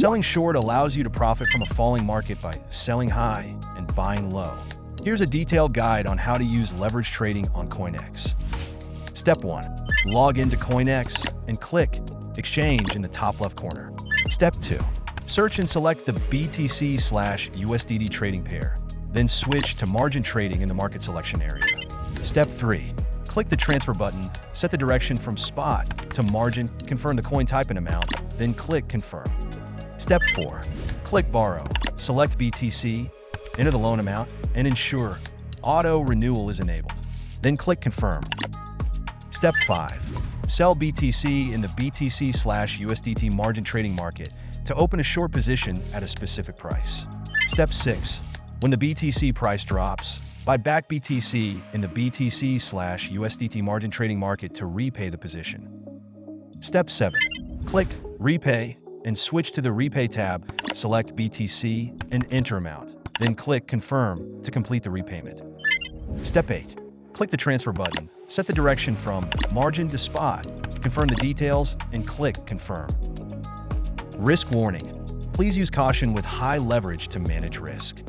Selling short allows you to profit from a falling market by selling high and buying low. Here's a detailed guide on how to use leverage trading on CoinEx. Step 1. Log into CoinEx and click Exchange in the top left corner. Step 2. Search and select the BTC/USDT trading pair. Then switch to margin trading in the market selection area. Step 3. Click the transfer button, set the direction from spot to margin, confirm the coin type and amount, then click confirm. Step 4. Click borrow, select BTC, enter the loan amount, and ensure auto renewal is enabled. Then click confirm. Step 5. Sell BTC in the BTC/USDT margin trading market to open a short position at a specific price. Step 6. When the BTC price drops, buy back BTC in the BTC/USDT margin trading market to repay the position. Step 7. Click Repay and switch to the Repay tab, select BTC and enter amount. Then click Confirm to complete the repayment. Step 8. Click the transfer button, set the direction from margin to spot, confirm the details, and click Confirm. Risk warning. Please use caution with high leverage to manage risk.